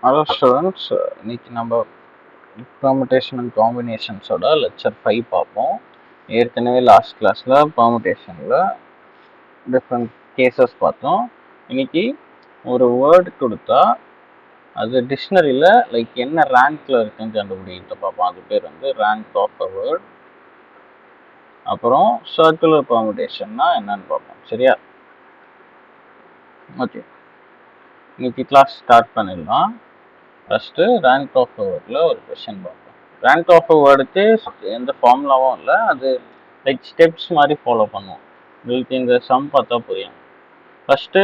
Hello students, இன்னைக்கு நம்ம permutation and காம்பினேஷன்ஸோட lecture 5 பார்ப்போம். ஏற்கனவே லாஸ்ட் கிளாஸில் பெர்முடேஷனில் டிஃப்ரெண்ட் கேசஸ் பார்த்தோம். இன்னைக்கு ஒரு வேர்டு கொடுத்தா அது டிக்ஷனரியில் லைக் என்ன ரேங்க்ல இருக்குன்னு கண்டுபிடிக்கிட்டு பார்ப்போம். அது பேர் வந்து ரேங்க் ஆஃப் அ வேர்ட். அப்புறம் சர்க்குலர் பெர்முடேஷன்னா என்னன்னு பார்ப்போம். சரியா? ஓகே, இன்னைக்கு கிளாஸ் ஸ்டார்ட் பண்ணிடலாம். ஃபஸ்ட்டு ரேங்க் ஆஃப் அ வேர்டில் ஒரு கொஷின் பார்ப்போம். ரேங்க் ஆஃப் அ வேர்டுக்கு எந்த ஃபார்முலாவும் இல்லை, அது லைக் ஸ்டெப்ஸ் மாதிரி ஃபாலோ பண்ணுவோம். உங்களுக்கு இந்த சம் பார்த்தா புரியும். ஃபஸ்ட்டு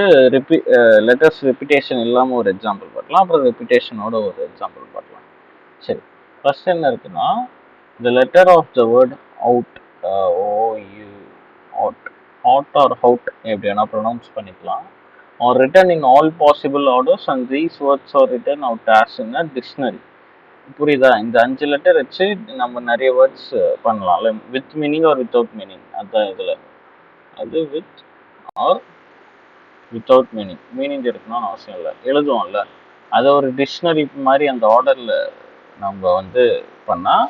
லெட்டர்ஸ் ரெப்பிட்டேஷன் இல்லாமல் ஒரு எக்ஸாம்பிள் பார்க்கலாம், அப்புறம் ரெப்பிட்டேஷனோட ஒரு எக்ஸாம்பிள் பார்க்கலாம். சரி, ஃபஸ்ட் என்ன இருக்குன்னா, the letter of the word out, O U, out, out or out எப்படி வேணால் ப்ரொனவுன்ஸ் பண்ணிக்கலாம். or written in all possible orders and these words are written out as in a dictionary. புரியுதா? இந்த 5 லெட்டர் வச்சு நம்ம நிறைய வேர்ட்ஸ் பண்ணலாம்ல, with meaning or without meaning. அதான் இதில் அது with or without meaning. Meaning இருக்கணும்னு அவசியம் இல்லை, எழுதுவோம்ல, அதை ஒரு டிக்ஷனரி மாதிரி அந்த ஆர்டரில் நம்ம வந்து பண்ணால்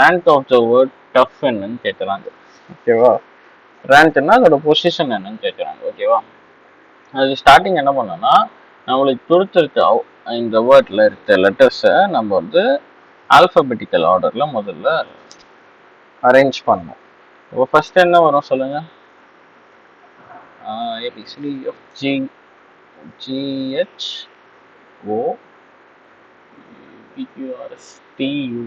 rank of the word tough என்னன்னு கேட்குறாங்க. ஓகேவா? ரேங்க்னா அதோட பொசிஷன் என்னன்னு கேட்குறாங்க. ஓகேவா? அது ஸ்டார்டிங் என்ன பண்ணோம்னா, நம்மளுக்கு கொடுத்துருக்க இந்த வேர்டில் இருக்க லெட்டர்ஸை நம்ம வந்து ஆல்ஃபபெட்டிக்கல் ஆர்டரில் முதல்ல அரேஞ்ச் பண்ணணும். இப்போ ஃபர்ஸ்ட் என்ன வரும் சொல்லுங்க? ஏபிசிடி எஃப் ஜி ஜிஹெச் ஓ பிக்யூஆர்எஸ் டியூ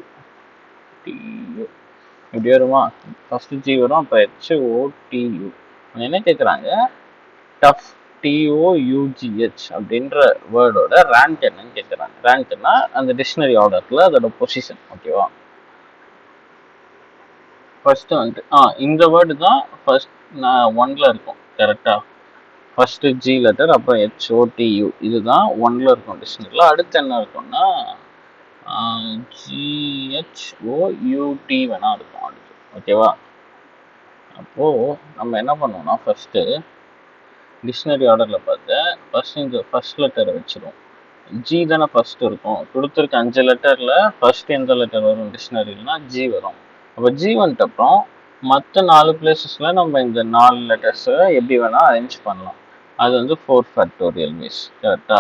டியூ இப்படி வருமா? ஃபர்ஸ்ட் ஜி வரும், அப்போ ஹெச்ஓடியூ. என்ன கேட்குறாங்க? டஃப் டிஓயூஜிஹெச் அப்படின்ற வேர்டோட ரேங்க் என்னன்னு கேட்குறாங்க. ரேங்க்னா அந்த டிக்ஷனரி ஆர்டரில் அதோட பொசிஷன். ஓகேவா? ஃபர்ஸ்ட் வந்து இந்த வேர்டு தான் ஃபர்ஸ்ட் நான் 1ல இருக்கும். கரெக்டா? ஃபர்ஸ்ட் ஜி லெட்டர், அப்புறம் ஹெச்ஓடியூ, இதுதான் 1ல இருக்கும் டிக்ஷனரியில். அடுத்து என்ன இருக்கும்னா ஜிஹெச்ஓயூடி வேணா இருக்கும் அடுத்து. ஓகேவா? அப்போது நம்ம என்ன பண்ணுவோம்னா, ஃபர்ஸ்ட்டு டிக்ஷனரி ஆர்டரில் பார்த்து ஃபர்ஸ்ட் லெட்டரை வச்சிடும். ஜி தானே ஃபர்ஸ்ட் இருக்கும். கொடுத்துருக்க 5 லெட்டரில் ஃபர்ஸ்ட் எந்த லெட்டர் வரும் டிக்ஷனரினா ஜி வரும். அப்போ ஜி வந்துட்டு அப்புறம் மற்ற 4 பிளேசஸில் நம்ம இந்த 4 லெட்டர்ஸை எப்படி வேணால் அரேஞ்ச் பண்ணலாம். அது வந்து 4 ஃபேக்டோரியல் வேஸ். கரெக்டா?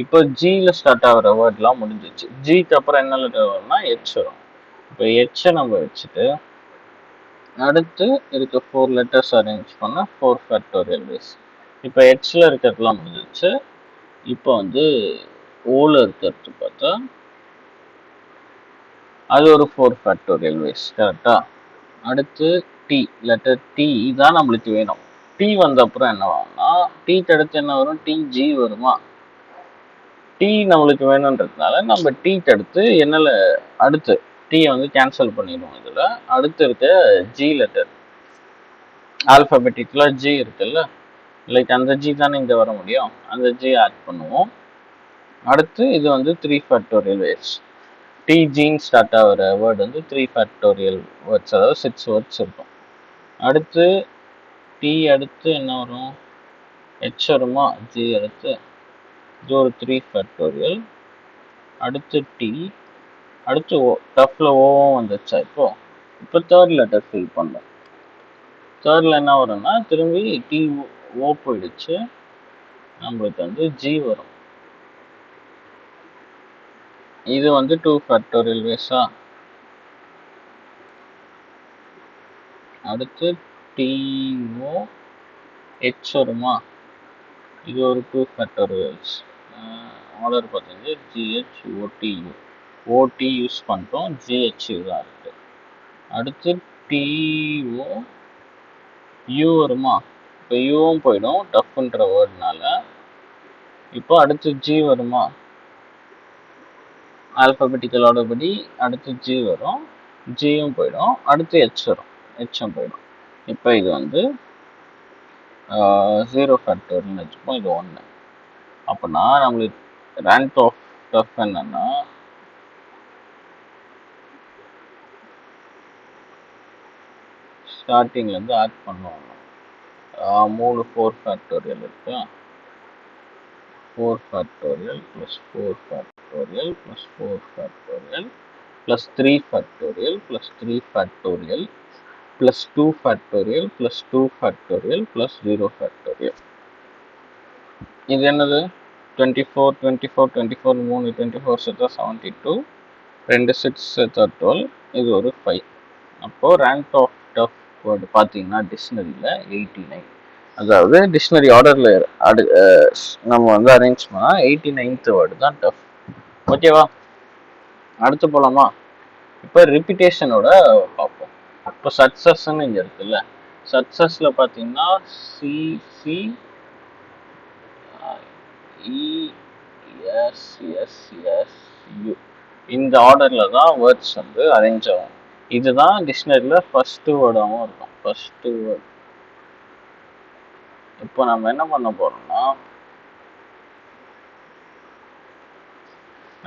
இப்போ ஜியில் ஸ்டார்ட் ஆகிற வேர்ட்லாம் முடிஞ்சிச்சு. ஜிக்கு அப்புறம் என்ன லெட்டர் வரும்னா ஹெச் வரும். இப்போ ஹெச்சை நம்ம வச்சுட்டு அடுத்து இருக்க 4 லெட்டர்ஸ் அரேஞ்ச் பண்ண 4 ஃபேக்டோரியல் வேஸ். இப்போ ஹெச்சில் இருக்கிறதுலாம் முடிஞ்சிச்சு. இப்போ வந்து ஓல இருக்கிறது பார்த்தா அது ஒரு 4 ஃபேக்டோரியல் வேஸ். கரெக்டா? அடுத்து டி, லெட்டர் டி தான் நம்மளுக்கு வேணும். டி வந்த அப்புறம் என்ன வரும்னா, டீக்கு அடுத்து என்ன வரும்? டிஜி வருமா? டி நம்மளுக்கு வேணுன்றதுனால நம்ம டீக்கு அடுத்து என்னல அடுத்து டீயை வந்து கேன்சல் பண்ணிடுவோம். இதில் அடுத்து இருக்க ஜி லெட்டர் ஆல்ஃபபெட்டிக்கில் ஜி இருக்குல்ல, லைக் அந்த ஜி தானே இங்கே வர முடியும், அந்த ஜி ஆட் பண்ணுவோம். அடுத்து இது வந்து 3 ஃபேக்டோரியல் வேர்ட்ஸ். டிஜின்னு ஸ்டார்ட் ஆகிற வேர்டு வந்து 3 ஃபேக்டோரியல் வேர்ட்ஸ், அதாவது 6 வேர்ட்ஸ் இருக்கும். அடுத்து டி அடுத்து என்ன வரும்? ஹெச் வருமா? ஜி அடுத்து இது ஒரு 3 ஃபேக்டோரியல். அடுத்து டி, அடுத்து ஓ. டஃப்ல ஓவும் வந்துச்சா? இப்போ தேர்ட் லெட்டர் ஃபில் பண்ணோம். தேர்டில் என்ன வரும்னா திரும்பி டி ஓ போயிடுச்சு, நம்மளுக்கு வந்து ஜி வரும். இது வந்து 2 ஃபேக்டோரியல் வேஸா. அடுத்து டிஓ ஹெச் வருமா? இது ஒரு 2 ஃபேக்டோரியல்ஸ். ஆர்டர் பார்த்தீங்கன்னா ஜிஹெச் ஓடியூ, ஓடி யூஸ் பண்ணிட்டோம், ஜிஹெச் தான் இருக்கு. அடுத்து டிஓ யூ வருமா? இப்போ யூவும் போயிடும் டஃப்ன்ற வேர்டுனால. இப்போ அடுத்து ஜி வருமா? ஆல்ஃபபெட்டிக்கல் ஆர்டர் படி அடுத்து ஜி வரும், ஜியும் போயிடும். அடுத்து ஹெச் வரும், ஹெச்சும் போயிடும். இப்போ இது வந்து 0 ஃபேக்டோரியல்னு வச்சுப்போம், இது 1. அப்படின்னா நம்மளுக்கு ரேங்க் ஆஃப் டஃப் என்னன்னா, ஸ்டார்டிங்லேருந்து ஆட் பண்ணுவாங்க. 3 4 ஃபேக்டோரியல் இருக்கு. 4 factorial plus 4 factorial plus 4 factorial plus 3 factorial plus 3 factorial plus 2 factorial plus 2 factorial plus 0 factorial. இது என்னது 24 24 24 3 24 சேர்த்தா 72, 2 6 சேர்த்தா 12, இது ஒரு 5. அப்போ ரேங்க் ஆஃப் டஃப் வேர்டு பார்த்தீங்கன்னா டிக்ஷனரியில் 89. அதாவது டிக்ஷனரி ஆர்டரில் நம்ம வந்து அரேஞ்ச் பண்ணால் 89th வேர்டு தான் டஃப். ஓகேவா, அடுத்து போகலாமா? இப்போ ரிப்பிட்டேஷனோட பார்ப்போம். இப்போ சக்ஸஸ்ன்னு இங்கே இருக்குல்ல, சக்ஸஸில் பார்த்தீங்கன்னா சிசி இஎஸ்எஸ்எஸ்யூ இந்த ஆர்டரில் தான் வேர்ட்ஸ் வந்து அரேஞ்ச் ஆகும். இதுதான் டிக்ஷனரியில் ஃபர்ஸ்ட் வேர்டாகவும் இருக்கும். First word. இப்போ நம்ம என்ன பண்ண போறோம்னா,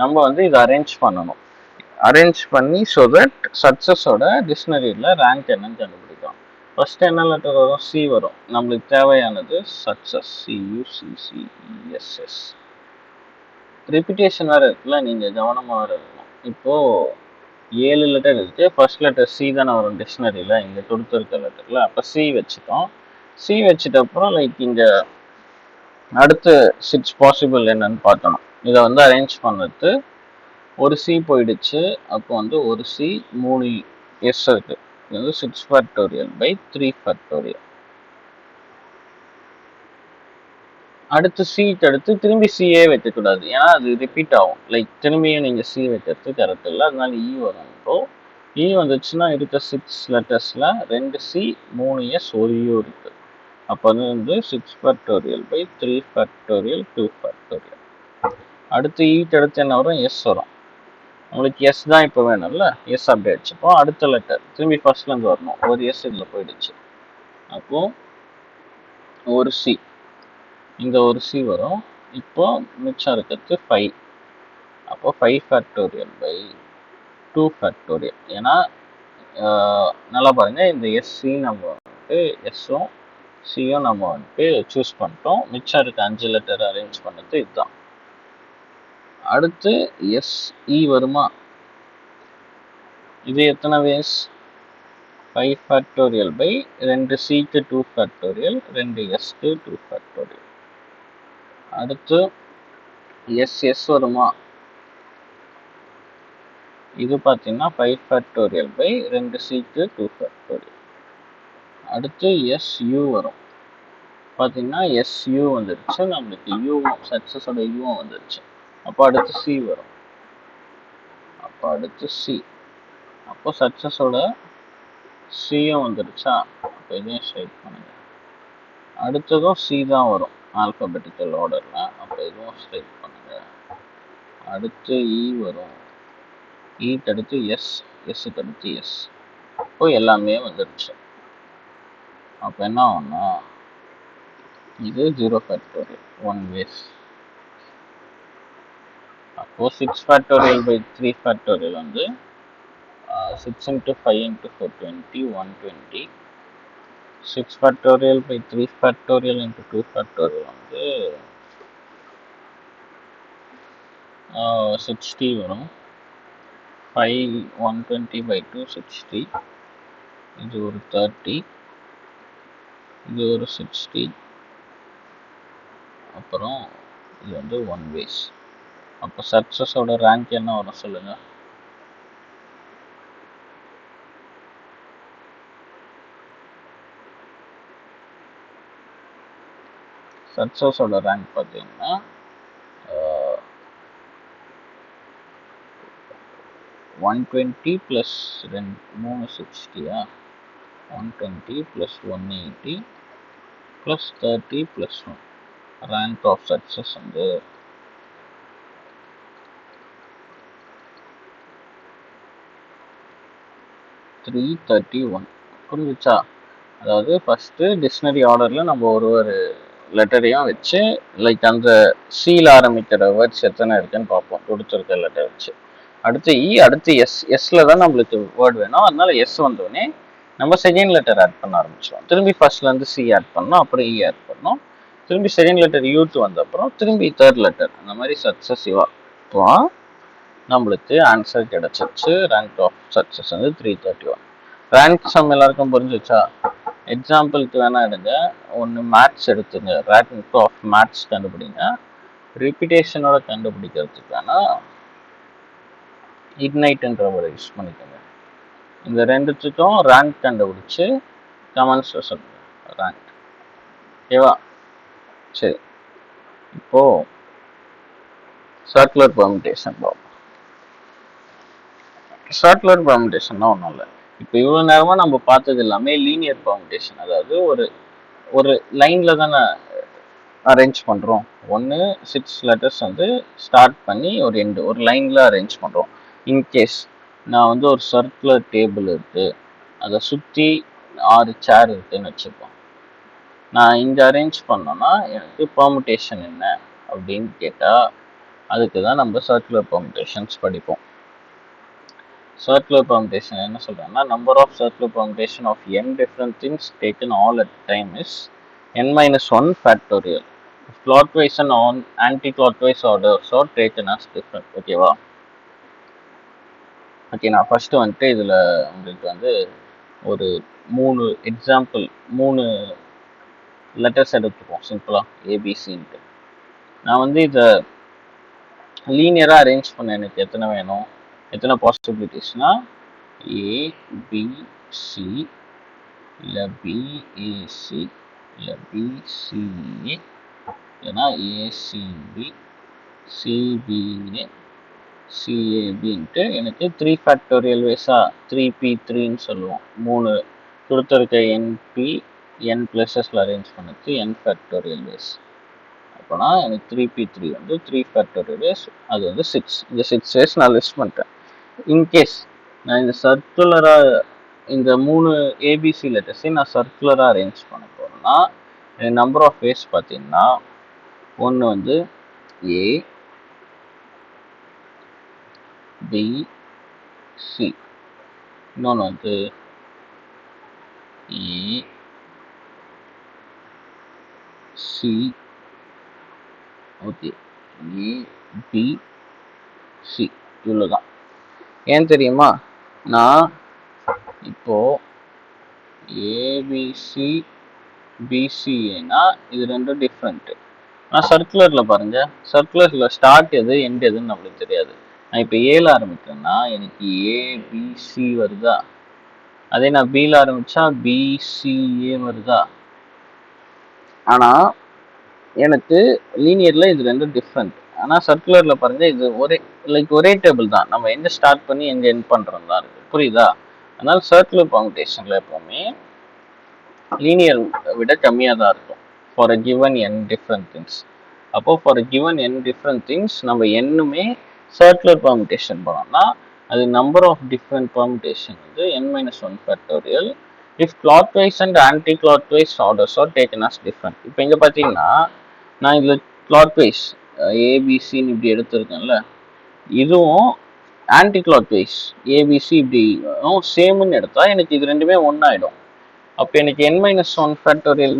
நம்ம வந்து இதை அரேஞ்ச் பண்ணணும். அரேஞ்ச் பண்ணி ஸோ தட் சக்ஸஸோட டிக்ஷனரியில் ரேங்க் என்னன்னு கண்டுபிடிக்கலாம். ஃபர்ஸ்ட் என்ன லெட்டர் வரும்? சி வரும். நம்மளுக்கு தேவையானது சக்ஸஸ், சியூசிசிஇஎஸ்எஸ். ரிப்பிட்டேஷன் வேறு இருக்குல்ல, நீங்கள் கவனமாக இருக்கணும். இப்போது 7 லெட்டர் இருக்குது. ஃபர்ஸ்ட் லெட்டர் சி தானே வரும் டிக்ஷனரியில், இங்கே கொடுத்துருக்க லெட்டரில். அப்போ சி வச்சுட்டோம். சி வச்சுட்ட அப்புறம் லைக் இங்கே அடுத்து 6 பாசிபிள் என்னன்னு பார்த்தணும். இதை வந்து அரேஞ்ச் பண்ணுறது ஒரு சி போயிடுச்சு. அப்போ வந்து ஒரு சி 3 எஸ் இருக்கு. இது வந்து 6 ஃபேக்டோரியல் பை 3 ஃபேக்டோரியல். அடுத்து சிக்கு அடுத்து திரும்பி சிஏ வைக்கக்கூடாது, ஏன்னா அது ரிப்பீட் ஆகும். லைக் திரும்பியும் நீங்கள் சி வைக்கிறது கரெக்ட் இல்லை, அதனால இ வரும். இப்போ இ வந்துச்சுன்னா இருக்க 6 லெட்டர்ஸில் 2 சி 3 எஸ் ஒரு யூ இருக்கு. அப்போ வந்து 6 ஃபேக்டோரியல் பை 3 ஃபேக்டோரியல் 2 ஃபேக்டோரியல். அடுத்து ஈக்கு அடுத்து என்ன வரும்? எஸ் வரும். உங்களுக்கு எஸ் தான் இப்போ வேணும்ல, எஸ் அப்படியே வச்சுப்போம். அடுத்த லெட்டர் திரும்பி ஃபர்ஸ்ட்லேருந்து வரணும். ஒரு எஸ் இதில் போயிடுச்சு. அப்போது ஒரு சி, இந்த ஒரு சி வரும். இப்போ மிச்சம் இருக்கிறது 5. அப்போ 5 ஃபேக்டோரியல் பை 2 ஃபேக்டோரியல். ஏன்னா நல்லா பாருங்கள், இந்த எஸ்சி நம்ம வந்துட்டு எஸ்ஸும் சியும் நம்ம வந்துட்டு சூஸ் பண்ணிட்டோம். மிச்சம் இருக்க 5 லெட்டர் அரேஞ்ச் பண்ணது இதுதான். அடுத்து எஸ்இ வருமா? இது எத்தனை வேஸ்? 5 ஃபேக்டோரியல் பை 2 சிக்கு 2 ஃபேக்டோரியல், 2 எஸ்க்கு 2 ஃபேக்டோரியல். அடுத்து எஸ் வருமா? இது பார்த்தீங்கன்னா 5 ஃபேக்டோரியல் பை 2 சிக்கு 2 ஃபேக்டோரியல். அடுத்து எஸ்யூ வரும். பார்த்தீங்கன்னா எஸ்யூ வந்துருச்சு. நம்மளுக்கு யூவும் சக்ஸஸோட யூவும் வந்துருச்சு. அப்போ அடுத்து சி வரும். அப்போ அடுத்து சி. அப்போ சக்ஸஸோட சியும் வந்துருச்சா? அப்போ இதையும் ஸ்ட்ரைட் பண்ணுங்க. அடுத்ததும் சி தான் வரும் ஆல்ஃபபெட்டிக்கல் ஆர்டரில். அப்போ இதுவும் ஸ்ட்ரைட் பண்ணுங்க. அடுத்து இ வரும். இக்கு அடுத்து எஸ், எஸ்ஸுக்கு அடுத்து எஸ். அப்போ எல்லாமே வந்துருச்சு. அப்போ என்ன ஆகும்னா இது 0 ஃபேக்டோரியல் 1 வேஸ். அப்போது 6 ஃபேக்டோரியல் பை 3 ஃபேக்டோரியல் வந்து 6 into 5 into 4 20, 120. 6 factorial by 3 factorial into 2 factorial வந்து 60 வரும். 5 120 by 2 60. இது ஒரு 30, இது ஒரு 60. அப்புறம் இது வந்து 1 வேஸ். அப்போ சக்ஸஸோட ரேங்க் என்ன வரும் சொல்லுங்க? சக்ஸஸோட ரேங்க் பார்த்தீங்கன்னா 120 plus 360, 120 plus 180 plus 30 plus 1. Rank of success வந்து 331. புரிஞ்சிச்சா? அதாவது ஃபஸ்ட்டு டிக்ஷனரி ஆர்டரில் நம்ம ஒரு லெட்டரையும் வச்சு லைக் அந்த சியில் ஆரம்பிக்கிற வேர்ட்ஸ் எத்தனை இருக்குன்னு பார்ப்போம் கொடுத்துருக்க லெட்டர் வச்சு. அடுத்து இ, அடுத்து எஸ். எஸ்ல தான் நம்மளுக்கு வேர்டு வேணும். அதனால எஸ் வந்தோடனே நம்ம செகண்ட் லெட்டர் ஆட் பண்ண ஆரம்பிச்சிடும். திரும்பி ஃபர்ஸ்ட்லேருந்து சி ஆட் பண்ணோம், அப்புறம் இ ஆட் பண்ணோம். திரும்பி செகண்ட் லெட்டர் யூத் வந்த அப்புறம் திரும்பி தேர்ட் லெட்டர், அந்த மாதிரி சக்ஸஸிவாக நம்மளுக்கு ஆன்சர் கிடைச்சிருச்சு. ரேங்க் ஆஃப் சக்ஸஸ் வந்து 331. ரேங்க் சம் எல்லாருக்கும் புரிஞ்சிச்சா? எக்ஸாம்பிளுக்கு வேணா எடுங்க, ஒன்று மேத்ஸ் எடுத்துங்க, ரேங்க் ஆஃப் மேத்ஸ் கண்டுபிடிங்க. ரிப்பீட்டேஷனோட கண்டுபிடிக்கிறதுக்கு வேணா இக்னைட்ன்ற ஒரு யூஸ் பண்ணிக்கோங்க. இந்த ரெண்டுத்துக்கும் ரேங்க் கண்டுபிடிச்சு கமெண்ட்ஸில் சொல்லுங்க ரேங்க். ஓகேவா? சரி, இப்போ சர்க்குலர் பெர்முடேஷன் பார்ப்போம். சர்க்குலர் பெர்முடேஷன்னா ஒன்றும் இல்லை, இப்போ இவ்வளோ நேரமாக நம்ம பார்த்தது எல்லாமே லீனியர் பெர்முடேஷன். அதாவது ஒரு லைனில் தானே அரேஞ்ச் பண்ணுறோம். 6 லெட்டர்ஸ் வந்து ஸ்டார்ட் பண்ணி ஒரு லைனில் அரேஞ்ச் பண்ணுறோம். இன்கேஸ் நான் வந்து ஒரு சர்க்குலர் டேபிள் இருக்குது, அதை சுற்றி 6 சேர் இருக்குதுன்னு வச்சுப்போம். நான் இங்கே அரேஞ்ச் பண்ணோன்னா எனக்கு பெர்முடேஷன் என்ன அப்படின்னு கேட்டால் அதுக்கு தான் நம்ம சர்க்குலர் பெர்முடேஷன்ஸ் படிப்போம். சர்க்குலர் பெர்முடேஷன் என்ன சொல்கிறாங்கன்னா, number of circular permutation of n different things taken all at time is n-1 factorial. Clockwise and anti-clockwise orders are taken as different. ஓகேவா? ஓகே, நான் ஃபஸ்ட்டு வந்துட்டு இதில் உங்களுக்கு வந்து ஒரு 3 எக்ஸாம்பிள், 3 லெட்டர்ஸ் எடுத்துப்போம் சிம்பிளாக ஏபிசின்ட்டு. நான் வந்து இதை லீனியராக அரேஞ்ச் பண்ண எனக்கு எத்தனை வேணும், எத்தனை பாசிபிலிட்டிஸ்னால் ஏபிசி இல்லை பிஏசி இல்லை பிசிஏ இல்லைனா ஏசிபி சிபிஏ சிஏபின்ட்டு எனக்கு 3 ஃபேக்டோரியல் வேஸாக 3p3ன்னு சொல்லுவோம். 3 கொடுத்துருக்க என்பி n பிளஸஸில் அரேஞ்ச் பண்ணது n ஃபேக்டோரியல் வேஸ். அப்போனா எனக்கு 3p3 வந்து 3 ஃபேக்டோரியல் வேஸ், அது வந்து 6. இந்த 6 வேஸ் நான் லிஸ்ட் பண்ணிட்டேன். இன்கேஸ் நான் இந்த சர்க்குலராக இந்த 3 ஏபிசி லெட்டர்ஸையும் நான் சர்க்குலராக அரேஞ்ச் பண்ண போகிறேன்னா நம்பர் ஆஃப் வேஸ் பார்த்தீங்கன்னா, ஒன்று வந்து ஏ பி சி, இன்னொன்று வந்து A C, okay A B C, இவ்வளோதான். ஏன் தெரியுமா? நான் இப்போது ஏபிசி பிசிஏனா இது ரெண்டும் டிஃப்ரெண்ட்டு. ஆனால் சர்க்குலரில் பாருங்கள், சர்க்குலரில் ஸ்டார்ட் எது எண்ட் எதுன்னு நம்மளுக்கு தெரியாது. நான் இப்போ ஏல ஆரம்பிக்கிறேன்னா எனக்கு ஏபிசி வருதா, அதே நான் பியில் ஆரம்பித்தா பிசிஏ வருதா. ஆனால் எனக்கு லீனியரில் இது ரெண்டும் டிஃப்ரெண்ட். ஆனால் சர்க்குலரில் பாருங்கள், இது ஒரே டேபிள் தான், நம்ம எங்கே ஸ்டார்ட் பண்ணி எங்கே எண்ட் பண்ணுறோம் தான் இருக்குது. புரியுதா? அதனால் சர்க்குலர் பெர்முடேஷனில் எப்போவுமே லீனியர் விட கம்மியாக தான் இருக்கும் for a given n different things. அப்போது for a given n different things நம்ம என்னுமே சர்க்குலர் பெர்முடேஷன் பண்ணோம்னா அது நம்பர் ஆஃப் டிஃப்ரெண்ட் பெர்முடேஷன் வந்து n-1 factorial if clockwise and anti-clockwise orders are taken as different. இப்போ இங்கே பார்த்தீங்கன்னா நான் இதில் clockwise ஏபிசின்னு இப்படி எடுத்துருக்கேன்ல, இதுவும் ஆன்டி கிளாக்வைஸ் ஏபிசி இப்படி சேம்னு எடுத்தா எனக்கு இது ரெண்டுமே ஒன்றாயிடும். அப்போ எனக்கு n-1 ஃபேக்டோரியல்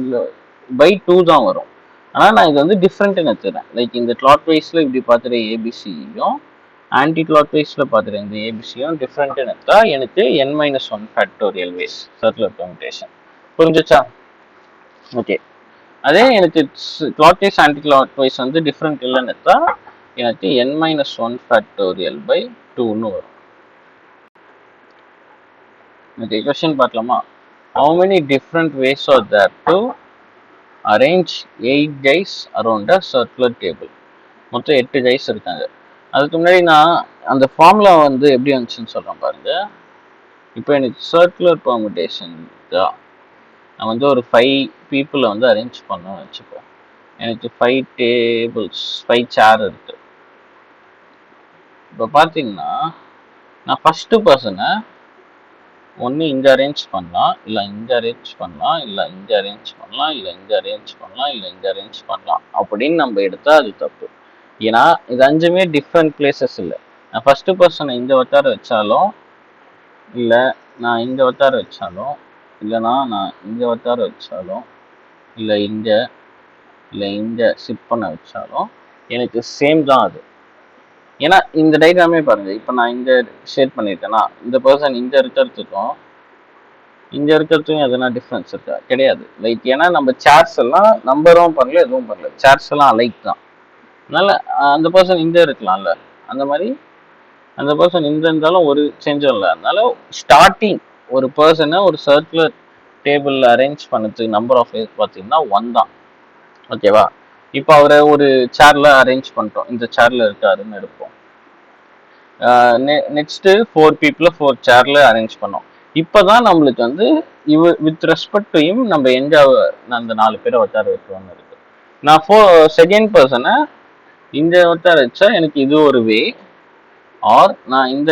பை 2 தான் வரும். ஆனால் நான் இது வந்து டிஃப்ரெண்ட்டுன்னு எடுத்துறேன். லைக் இந்த கிளாக்வைஸில் இப்படி பார்த்துட்டு ஏபிசியும் ஆன்டி கிளாக்வைஸில் பார்த்துட்டு இந்த ஏபிசியும் டிஃப்ரெண்ட்டுன்னு எடுத்தா எனக்கு n-1 factorial ways circular permutation. புரிஞ்சிச்சா? ஓகே, அதே எனக்கு கிளாக்வைஸ் ஆன்டி கிளாக்வைஸ் வந்து டிஃப்ரெண்ட் இல்லைன்னு எடுத்தா எனக்கு n-1 ஃபேக்டோரியல் பை 2ன்னு வரும். ஓகே, கொஸ்டின் பார்க்கலாமா? How many different ways are there to arrange 8 guys around a circular table? மொத்தம் 8 guys இருக்காங்க. அதுக்கு முன்னாடி நான் அந்த ஃபார்முலா வந்து எப்படி வந்துச்சுன்னு சொல்கிறேன் பாருங்க. இப்போ எனக்கு சர்க்குலர் பெர்முடேஷன் தான், நான் வந்து ஒரு 5 பீப்புளை வந்து அரேஞ்ச் பண்ணணும்னு வச்சுப்போம். எனக்கு 5 டேபிள்ஸ் 5 சேர் இருக்குது. இப்போ பார்த்தீங்கன்னா நான் ஃபஸ்ட்டு பர்சனை ஒன்று இங்கே அரேஞ்ச் பண்ணலாம், இல்லை இங்கே அரேஞ்ச் பண்ணலாம், இல்லை இங்கே அரேஞ்ச் பண்ணலாம், இல்லை இங்கே அரேஞ்ச் பண்ணலாம், இல்லை இங்கே அரேஞ்ச் பண்ணலாம் அப்படின்னு நம்ம எடுத்தால் அது தப்பு. ஏன்னா இது 5மே டிஃப்ரெண்ட் பிளேசஸ் இல்லை. நான் ஃபஸ்ட்டு பர்சனை இங்கே உட்கார வச்சாலும், இல்லை நான் இங்கே உட்கார வச்சாலும், இல்லைனா நான் இங்கே உட்கார வச்சாலும், இல்லை இங்கே இல்லை இங்கே ஷிஃப்ட் பண்ண வச்சாலும் எனக்கு சேம் தான் அது. ஏன்னா இந்த டயக்ராமே பாருங்கள், இப்போ நான் இங்கே ஷேர் பண்ணியிருக்கேன்னா இந்த பர்சன் இங்கே இருக்கிறதுக்கும் இங்கே இருக்கிறதுக்கும் எதனா டிஃப்ரென்ஸ் இருக்கா? கிடையாது. லைக் ஏன்னா நம்ம சேர்ஸ் எல்லாம் நம்பரும் பண்ணல எதுவும் பண்ணல, சேர்ஸ் எல்லாம் அலைக் தான். அதனால அந்த பர்சன் இங்கே இருக்கலாம்ல, அந்த மாதிரி அந்த பர்சன் இங்கே இருந்தாலும் ஒரு சேஞ்சும் இல்லை. அதனால ஸ்டார்டிங் ஒரு பர்சனை ஒரு சர்க்குலர் டேபிளில் அரேஞ்ச் பண்ணதுக்கு நம்பர் ஆஃப் இயர்ஸ் பார்த்தீங்கன்னா 1 தான். ஓகேவா? இப்போ அவரை ஒரு சேர்ல அரேஞ்ச் பண்ணிட்டோம், இந்த சேர்ல இருக்காருன்னு எடுப்போம். நெக்ஸ்ட்டு 4 பீப்புளை 4 சேர்ல அரேஞ்ச் பண்ணோம். இப்போதான் நம்மளுக்கு வந்து வித் ரெஸ்பெக்ட் டு ஹிம் நம்ம எங்க அந்த 4 பேரை உட்கார வைக்கணும்னு இருக்கு. நான் செகண்ட் பர்சனை இந்த உட்கார வச்சா எனக்கு இது ஒரு வே, ஆர் நான் இந்த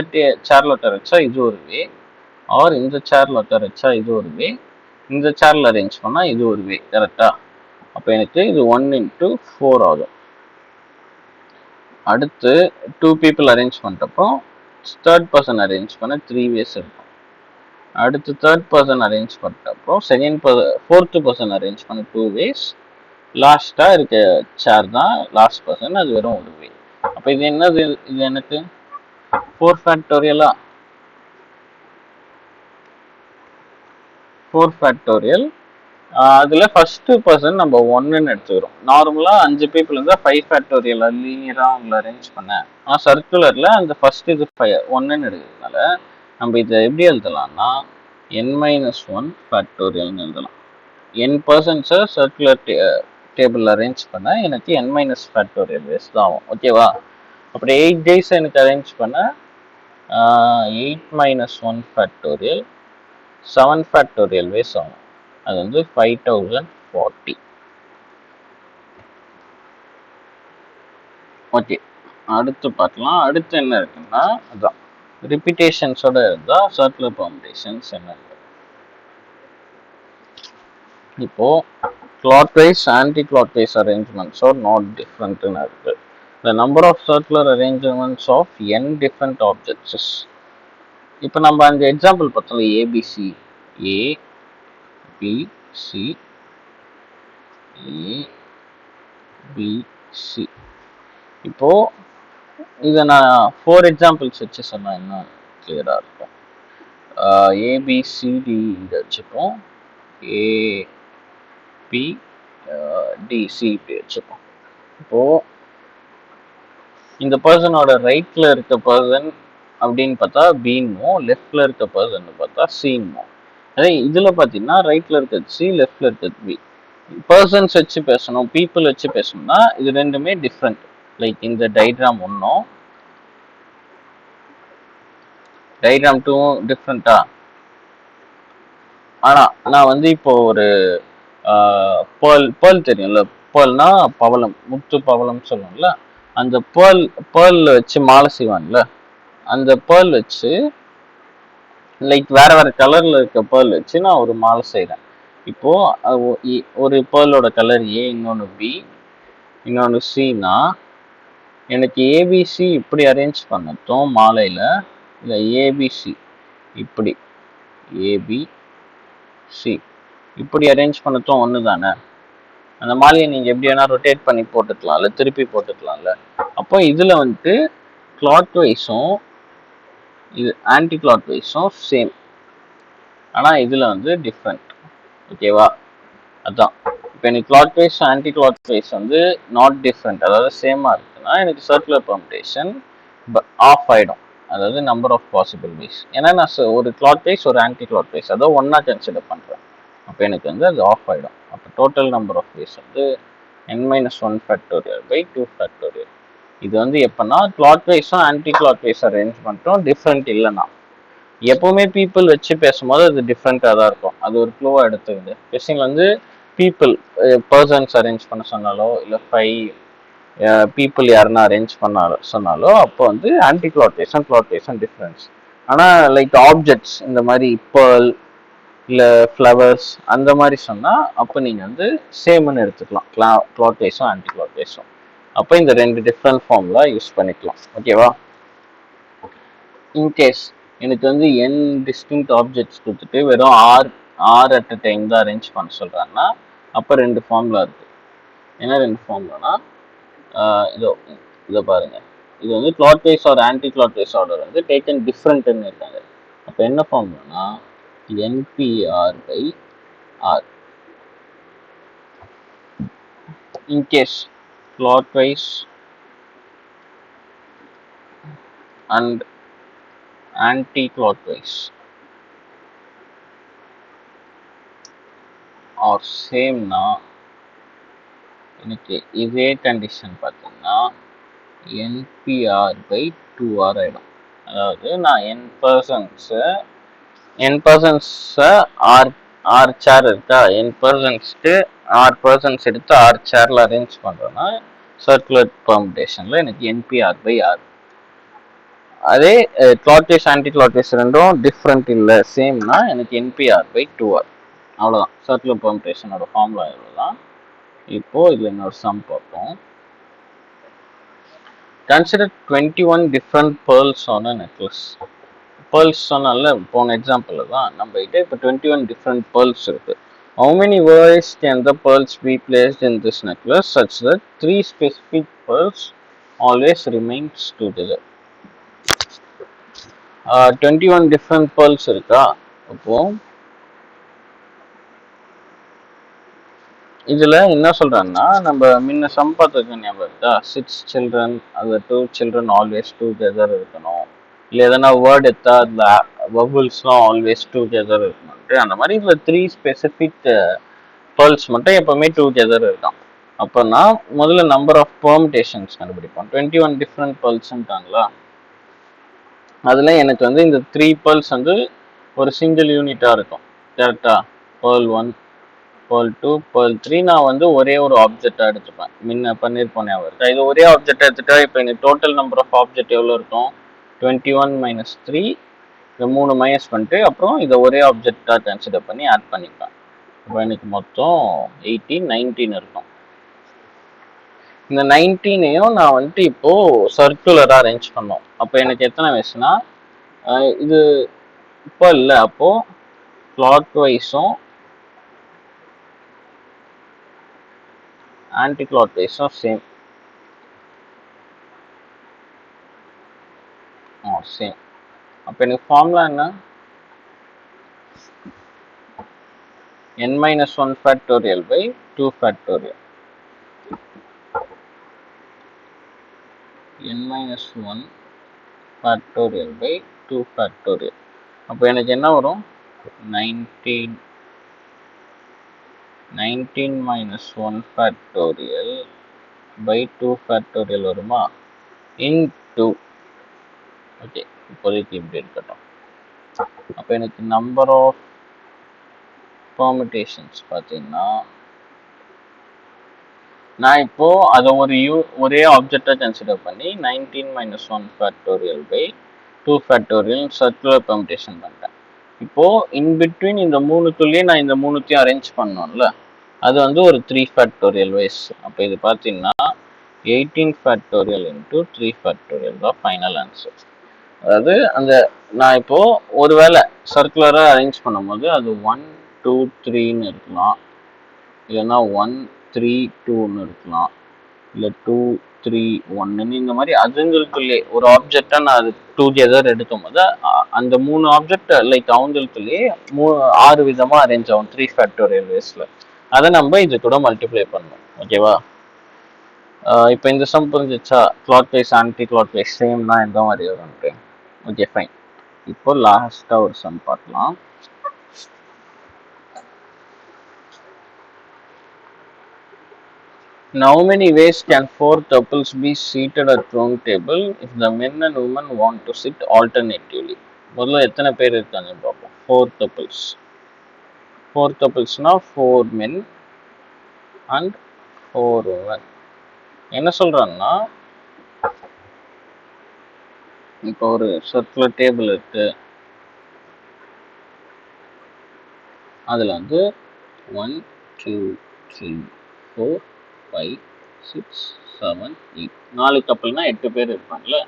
சேர்ல உட்கார வச்சா இது ஒரு வே, ஆர் இந்த சேர்ல உட்கார வச்சா இது ஒரு வே, இந்த சேர்ல அரேஞ்ச் பண்ணா இது ஒரு வே. கரெக்டா? அப்போ எனக்கு இது 1 into 4 ஆகும். அடுத்து 2 பீப்புள் அரேஞ்ச் பண்ணுறப்போ தேர்ட் பர்சன் அரேஞ்ச் பண்ண 3 வேஸ் இருக்கும். அடுத்து தேர்ட் பர்சன் அரேஞ்ச் பண்ணுறப்போ ஃபோர்த்து பர்சன் அரேஞ்ச் பண்ண 2 வேஸ். லாஸ்ட்டாக இருக்க சேர் தான் லாஸ்ட் பர்சன், அது வெறும் ஒரு வே. அப்போ இது என்னது? இது எனக்கு 4 ஃபேக்டோரியலா? 4 ஃபேக்டோரியல். அதில் ஃபர்ஸ்ட் பர்சன் நம்ம 1ன்னு எடுத்துக்கிறோம். நார்மலாக 5 பீப்புள் இருந்தால் 5 ஃபேக்டோரியல் லீனியராக அவங்கள அரேஞ்ச் பண்ணேன். ஆனால் சர்க்குலரில் அந்த ஃபர்ஸ்ட் இது 1ன்னு எடுக்கிறதுனால நம்ம இதை எப்படி எழுதலாம்னா n-1 ஃபேக்டோரியல்னு எழுதலாம். n பர்சன்ஸை சர்க்குலர் டேபிள் அரேஞ்ச் பண்ண எனக்கு n- ஃபேக்டோரியல் வேஸ் தான் ஆகும். ஓகேவா? அப்படி 8 டேஸ் எனக்கு அரேஞ்ச் பண்ண 8-1 ஃபேக்டோரியல் 7 ஃபேக்டோரியல் வேஸ் ஆகும். அது வந்து 5040. ஓகே, அடுத்து பார்க்கலாம். அடுத்து என்ன இருக்குன்னா அதான் ரிப்பீட்டேஷன்ஸோட இருந்தா சர்க்குலர் பெர்முடேஷன்ஸ் என்ன இருக்கு. இப்போ clockwise anti-clockwise arrangements are not different ன்னு இருக்கு. The number of circular arrangements of n different objects is. இப்போ நம்ம அந்த எக்ஸாம்பிள் பார்த்தோம்ல, A B C, A B C A B C. இப்போ இதை நான் 4 எக்ஸாம்பிள்ஸ் வச்சு சொன்னா என்ன கிளியரா இருக்கும். ஏபிசிடி இங்கே வச்சுப்போம், ஏபிடிசி இப்படி வச்சுப்போம். இப்போ இந்த பர்சனோட ரைட்ல இருக்க பர்சன் அப்படின்னு பார்த்தா பின்னும், லெஃப்ட்ல இருக்க பர்சன் பார்த்தா சின்னும். அதே இதுல பார்த்தீங்கன்னா ரைட்ல இருக்கிறது சி, லெஃப்ட்ல இருக்கிறது பி. பர்சன்ஸ் வச்சு பேசணும், பீப்புள் வச்சு பேசணும்னா இது ரெண்டுமே டிஃப்ரெண்ட். லைக் இந்த டயக்ராம் 1ம் டயக்ராம் 2ம் டிஃப்ரெண்டா. ஆனா நான் வந்து இப்போ ஒரு பேர்ல் தெரியும்ல, பேர்ல்னா பவளம், முத்து பவளம் சொல்லுவோம்ல, அந்த பேர்ல் வச்சு மாலை செய்வான்ல, அந்த பேர்ல் வச்சு லைக் வேற வேற கலர்ல இருக்க பேர்ல் வச்சு நான் ஒரு மாலை செய்கிறேன். இப்போ ஒரு பேர்லோட கலர் ஏ, இன்னொன்று பி, இன்னொன்று சினா எனக்கு ஏபிசி இப்படி அரேஞ்ச் பண்ணட்டும் மாலையில், இல்லை ஏபிசி இப்படி, ஏபிசி இப்படி அரேஞ்ச் பண்ணட்டும் ஒன்று தானே. அந்த மாலையை நீங்கள் எப்படி வேணால் ரொட்டேட் பண்ணி போட்டுக்கலாம், இல்லை திருப்பி போட்டுக்கலாம்ல. அப்போ இதில் வந்துட்டு கிளாக் வைஸும் இது ஆன்டி கிளாக் வைஸும் சேம், ஆனால் இதில் வந்து டிஃப்ரெண்ட். ஓகேவா? அதுதான் இப்போ எனக்கு clockwise anti clock wise வந்து நாட் டிஃப்ரெண்ட், அதாவது சேமாக இருக்குன்னா எனக்கு சர்க்குலர் பெர்முடேஷன் ஆஃப் ஆகிடும். அதாவது நம்பர் ஆஃப் பாசிபிள் வேஸ். ஏன்னா நான் ஒரு கிளாக் வைஸ் ஒரு ஆன்டி கிளாக் வைஸ் அதாவது ஒன்றா கன்சிடர் பண்ணுறேன். அப்போ எனக்கு வந்து அது ஆஃப் ஆகிடும். அப்போ டோட்டல் நம்பர் ஆஃப் வேஸ் வந்து n-1 ஃபேக்டோரியல் பை 2 ஃபேக்டோரியல். இது வந்து எப்போனா கிளாக் வைஸும் ஆன்டி கிளாக் வைஸ் அரேஞ்ச் பண்ணிட்டோம், டிஃப்ரெண்ட் இல்லைன்னா. எப்போவுமே பீப்புள் வச்சு பேசும்போது அது டிஃப்ரெண்ட்டாக தான் இருக்கும். அது ஒரு க்ளூவாக எடுத்துக்குது. கொஸ்டின் வந்து பீப்புள் பர்சன்ஸ் அரேஞ்ச் பண்ண சொன்னாலோ, இல்லை 5 பீப்புள் யாருன்னா அரேஞ்ச் பண்ண சொன்னாலோ அப்போ வந்து ஆன்டி கிளாக் வைஸும் கிளாக் வைஸும் டிஃப்ரென்ஸ். ஆனால் லைக் ஆப்ஜெக்ட்ஸ் இந்த மாதிரி பேர்ல் இல்லை ஃப்ளவர்ஸ் அந்த மாதிரி சொன்னால் அப்போ நீங்கள் வந்து சேம்னு எடுத்துக்கலாம், கிளாக் வைஸும் ஆன்டி கிளாக் வைஸும். அப்போ இந்த 2 டிஃப்ரெண்ட் ஃபார்முலா யூஸ் பண்ணிக்கலாம். ஓகேவா? இன்கேஸ் எனக்கு வந்து n டிஸ்டிங்க்ட் ஆப்ஜெக்ட்ஸ் கொடுத்துட்டு வெறும் ஆர் அட் அ டைம் தான் அரேஞ்ச் பண்ண சொல்கிறாங்கன்னா அப்போ 2 ஃபார்முலா இருக்குது. என்ன 2 ஃபார்முலானா இதை பாருங்க, இது வந்து clock wise or anti clock wise order வந்து டேக்கன் டிஃப்ரெண்ட்னு இருக்காங்க. அப்போ என்ன ஃபார்முலானா nPr by r. In case clockwise and anti clock wise are சேம்னா எனக்கு இதே கண்டிஷன் பார்த்தீங்கன்னா என்பிஆர் பை 2R ஆகிடும். அதாவது நான் n பர்சன்ஸை ஆர் சேர் இருக்கா, n பர்சன்ஸ்க்கு R எடுத்து ஆர் சேர்ல அரேஞ்ச் பண்ணுறேன்னா சர்க்குலர் பெர்முடேஷனில் எனக்கு என்பிஆர் பை ஆர். அதே clockwise anti clock wise ரெண்டும் டிஃப்ரெண்ட் இல்லை சேம்னா எனக்கு என்பிஆர் பை 2R. அவ்வளோதான் சர்க்குலர் பெர்முடேஷனோட ஃபார்முலா இவ்வளோதான். இப்போ இதில் இன்னொரு சம் பார்ப்போம். Consider 21 different pearls on a necklace. Pearls சொன்னால போன எக்ஸாம்பிள் தான் நம்ம கிட்ட இப்போ 21 different pearls இருக்கு. How many ways can the pearls be placed in this necklace such that 3 specific pearls always remains together? 21 different pearls இருக்கா. அப்போ இதுல என்ன சொல்றாங்கன்னா, நம்ம முன்ன சம் பார்த்துருக்க ஞாபகம் இருக்கா, 6 children அது 2 children always together இருக்கணும், இல்லை எதனா வேர்ட் எடுத்தா அந்த வபுல்ஸ்லாம் ஆல்வேஸ் டுகெதர் இருக்கணும்ட்டு. அந்த மாதிரி இதில் 3 ஸ்பெசிஃபிக் பேர்ல்ஸ் மட்டும் எப்போவுமே டுகெதர் இருக்கான். அப்போனா முதல்ல நம்பர் ஆஃப் பெர்முடேஷன்ஸ் கண்டுபிடிப்போம். 21 டிஃப்ரெண்ட் பேர்ல்ஸ்ன்றாங்களா, அதில் எனக்கு வந்து இந்த 3 பேர்ல்ஸ் வந்து ஒரு சிங்கிள் யூனிட்டாக இருக்கும். கரெக்டா, பேர்ல் 1 பேர்ல் 2 பேர்ல் 3 நான் வந்து ஒரே ஒரு ஆப்ஜெக்டாக எடுத்துப்பேன். முன்ன பண்ணியிருப்போம் ஞாபகம் இருக்கா. இது ஒரே ஆப்ஜெக்டாக எடுத்துட்டா இப்போ எனக்கு டோட்டல் நம்பர் ஆஃப் ஆப்ஜெக்ட் எவ்வளோ இருக்கும், 21 மைனஸ் 3, இந்த 3 மைனஸ் பண்ணிட்டு அப்புறம் இதை ஒரே ஆப்ஜெக்டாக கன்சிடர் பண்ணி ஆட் பண்ணிப்பேன். இப்போ எனக்கு மொத்தம் 18 19 இருக்கும். இந்த 19ஐயும் நான் வந்துட்டு இப்போது சர்க்குலராக அரேஞ்ச் பண்ணோம். அப்போ எனக்கு எத்தனை வயசுனா, இது இப்போ இல்லை, அப்போது கிளாக் வைஸும் ஆன்டி கிளாக் வைஸும் சேம். சேம். அப்போ எனக்கு ஃபார்முலா என்ன, n-1 factorial by 2 factorial. n-1 factorial by 2 factorial. அப்போ எனக்கு என்ன வரும், 19 minus 1 factorial by 2 factorial வருமா, into, ஓகே இப்போதைக்கு இப்படி இருக்கட்டும். அப்போ எனக்கு நம்பர் ஆஃப் பெர்முடேஷன்ஸ் பார்த்தீங்கன்னா, நான் இப்போ அதை ஒரே ஆப்ஜெக்டா கன்சிடர் பண்ணி 19 minus 1 factorial by 2 factorial circular permutation பண்ணிட்டேன். இப்போ இன் பிட்வீன் இந்த மூணுக்குள்ளேயே நான் இந்த மூணுத்தையும் அரேஞ்ச் பண்ணோம்ல, அது வந்து ஒரு 3 factorial வைஸ். அப்போ இது பார்த்தீங்கன்னா 18 factorial into 3 factorial தான் ஃபைனல் ஆன்சர். அதாவது அந்த நான் இப்போ ஒருவேளை சர்க்குலராக அரேஞ்ச் பண்ணும்போது அது 1 2 3ன்னு இருக்கலாம், இல்லைன்னா 1 3 2ன்னு இருக்கலாம், இல்லை 2 3 1ன்னு இந்த மாதிரி அதுங்களுக்குள்ளே ஒரு ஆப்ஜெக்டை நான் அது டுகெதர் எடுக்கும் போது அந்த 3 ஆப்ஜெக்ட் லைக் அவங்களுக்குள்ளேயே 6 விதமாக அரேஞ்ச் ஆகும் 3 ஃபேக்டோரியல் வேஸில். அதை நம்ம இது கூட மல்டிப்ளை பண்ணணும். ஓகேவா, இப்போ இந்த சம் புரிஞ்சிச்சா, clockwise anti clock wise சேம்னா எந்த மாதிரி வரும்ட்டு. Okay fine. இப்போ லாஸ்ட்டாக ஒரு சம் பார்க்கலாம். How many ways can 4 couples be seated at round table if the men and women want to sit alternatively? முதல்ல எத்தனை பேர் இருக்காங்க பார்ப்போம். 4 couples. 4 couples-னா 4 men and 4 women. என்ன சொல்றாங்கன்னா, இப்போ ஒரு சர்க்குலர் டேபிள் இருக்கு, அதில் வந்து 1 2 3 4 5 6 7 8 4 கப்பல்னா 8 பேர் இருப்பாங்கல்ல.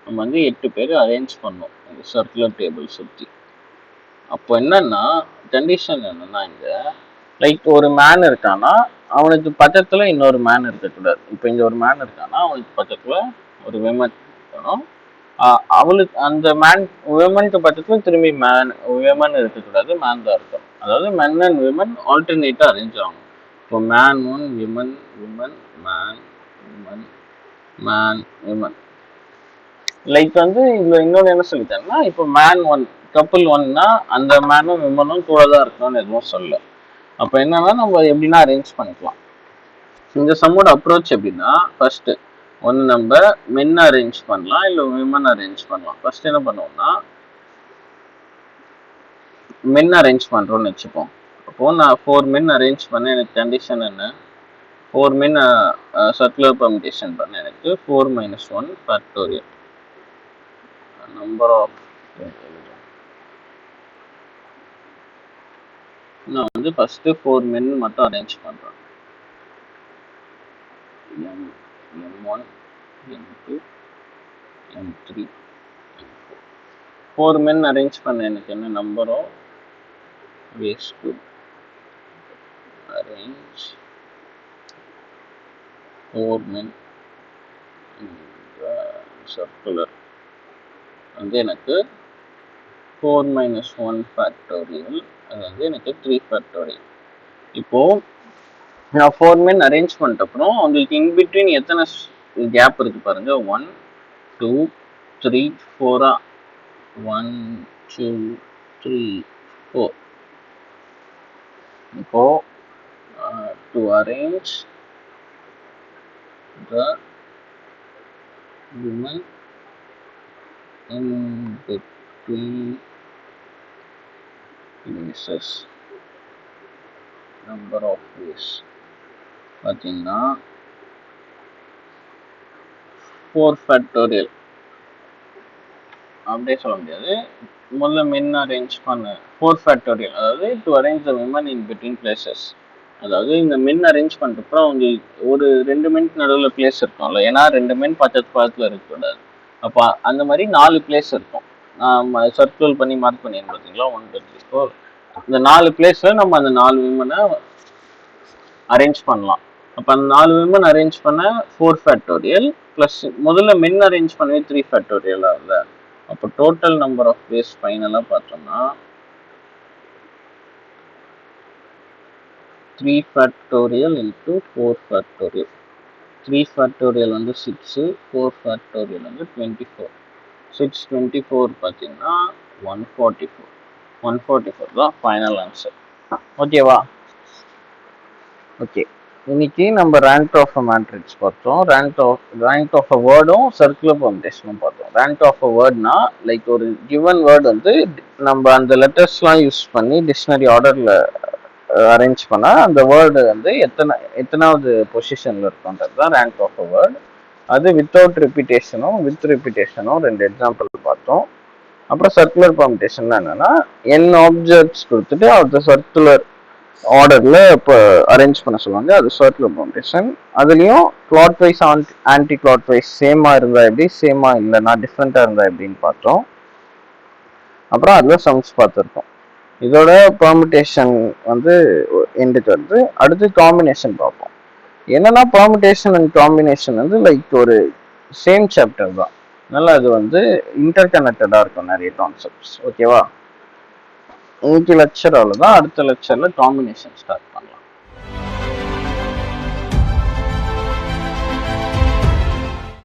நம்ம வந்து 8 பேர் அரேஞ்ச் பண்ணோம் இந்த சர்க்குலர் டேபிள் சுற்றி. அப்போ என்னன்னா கண்டிஷன் என்னன்னா, இங்கே லைக் ஒரு மேன் இருக்கான்னா அவனுக்கு பக்கத்துல இன்னொரு மேன் இருக்கக்கூடாது. இப்போ இங்க ஒரு மேன் இருக்கான்னா அவனுக்கு பக்கத்துல ஒரு விமன் இருக்கணும். அவளுக்கு அந்த மேன் விமனுக்கு பக்கத்துல திரும்பி விமன் இருக்கக்கூடாது, மேன் தான் இருக்கணும். அதாவது மென் அண்ட் விமன் ஆல்டர்னேட்டா அரேஞ்ச் ஆகும். இப்போ man one women women man women man women. Like வந்து இதுல இன்னொன்று என்ன சொல்லிட்டாங்கன்னா, இப்போ மேன் ஒன் கப்புள் ஒன்னா அந்த மேனும் விமனும் கூட தான் இருக்கணும்னு எதுவும் சொல்ல. அப்போ என்னன்னா நம்ம எப்படின்னா அரேஞ்ச் பண்ணிக்கலாம். இந்த சம்மோட அப்ரோச் எப்படின்னா, ஃபர்ஸ்ட் ஒன்று நம்ம மென் அரேஞ்ச் பண்ணலாம், இல்லை விமன் அரேஞ்ச் பண்ணலாம். ஃபர்ஸ்ட் என்ன பண்ணுவோம்னா மென் அரேஞ்ச் பண்ணுறோன்னு வச்சுப்போம். அப்போது நான் 4 மென் அரேஞ்ச் பண்ண எனக்கு கண்டிஷன் என்ன, 4 மென் சர்க்குலர் பெர்மிட்டேஷன் பண்ண எனக்கு 4 - 1 ஃபேக்டோரியல் நம்பர் ஆஃப். நான் வந்து ஃபர்ஸ்ட் 4 மென் மட்டும் அரேஞ்ச் பண்ணுறேன். M1 M2 M3 M4. 4 மென் அரேஞ்ச் பண்ண எனக்கு என்ன number of ways to arrange 4 men in the circular வந்து எனக்கு 4 - 1 ஃபேக்டோரியல், அது வந்து எனக்கு 3 ஃபேக்டோரியல். இப்போ நான் 4 men அரேஞ்ச் பண்ணிட்ட அப்புறம் உங்களுக்கு இன்பிட்வீன் எத்தனை கேப் இருக்கு பாருங்க. 1 2 3 4 1 2 3 4. இப்போ to arrange the women in between places, number of ways பார்த்தீங்கன்னா 4 ஃபேக்டோரியல் அப்படியே சொல்ல முடியாது. முதல்ல மென் அரேஞ்ச் பண்ண 4 ஃபேக்டோரியல், அதாவது to arrange the women in between places. அதாவது இந்த மென் அரேஞ்ச் பண்ணுறப்பறம் உங்களுக்கு ஒரு 2 மென்க்கு நடுவில் பிளேஸ் இருக்கும்ல, ஏன்னா 2 மென் பக்கத்தில் இருக்கக்கூடாது. அப்போ அந்த மாதிரி 4 பிளேஸ் இருக்கும். நம்ம சர்க்கிள் பண்ணி மார்க் பண்ணியிருந்தோம் பார்த்தீங்களா, 1 2 3 4. இந்த 4 பிளேஸில் நம்ம அந்த 4 விமனை அரேஞ்ச் பண்ணலாம். அப்போ அந்த 4 விமன் அரேஞ்ச் பண்ண 4 ஃபேக்டோரியல் ப்ளஸ் முதல்ல மென் அரேஞ்ச் பண்ணவே 3 ஃபேக்டோரியலாக இல்லை. அப்போ டோட்டல் நம்பர் ஆஃப் வேஸ் ஃபைனலாக பார்த்தோம்னா 3 ஃபேக்டோரியல் இன்ட்டு 4 ஃபேக்டோரியல். 3 ஃபேக்டோரியல் வந்து 6, 4 ஃபேக்டோரியல் வந்து 24. 6 24 பார்த்தீங்கன்னா 144. 144 தான் ஃபைனல் ஆன்சர். ஓகேவா? ஓகே, இன்னைக்கு நம்ம ரேங்க் ஆஃப் அ மேட்ரிக்ஸ் பார்த்தோம். ரேங்க் ஆஃப் அ வேர்டும் சர்க்குலர் பெர்மிட்டேஷனும் பார்த்தோம். ரேங்க் ஆஃப் அ வேர்ட்னா லைக் ஒரு கிவன் வேர்டு வந்து நம்ம அந்த லெட்டர்ஸ்லாம் யூஸ் பண்ணி டிக்ஷனரி ஆர்டரில் அரேஞ்ச் பண்ணால் அந்த வேர்டு வந்து எத்தனாவது பொசிஷனில் இருக்குன்றது தான் ரேங்க் ஆஃப் அ வேர்டு. அது வித்தவுட் ரிப்பீட்டேஷனும் வித் ரிப்பீட்டேஷனும் 2 எக்ஸாம்பிள் பார்த்தோம். அப்புறம் சர்க்குலர் பெர்மிட்டேஷன் என்னன்னா n ஆப்ஜெக்ட்ஸ் கொடுத்துட்டு அந்த சர்க்குலர் ஆர்டர்ல இப்போ அரேஞ்ச் பண்ண சொல்லுவாங்க, அது சர்க்குலர் பெர்மிட்டேஷன். அதுலேயும் clockwise anti clock wise சேமா இருந்தால் எப்படி, சேமா இல்லைன்னா டிஃப்ரெண்ட்டாக இருந்தால் எப்படின்னு பார்த்தோம். அப்புறம் அதில் சம்ஸ் பார்த்துருக்கோம். இதோட பெர்மிட்டேஷன் வந்து எண்டுக்கு வருது. அடுத்து காம்பினேஷன் பார்ப்போம். என்னன்னா பெர்மிட்டேஷன் அண்ட் காம்பினேஷன் வந்து லைக் ஒரு சேம் சாப்டர் தான், அதனால அது வந்து இன்டர் கனெக்டடாக இருக்கும் நிறைய கான்செப்ட்ஸ். ஓகேவா? இன்னைக்கு லெக்சர் அவ்வளோதான். அடுத்த லெக்சரில் காம்பினேஷன் ஸ்டார்ட் பண்ணலாம்.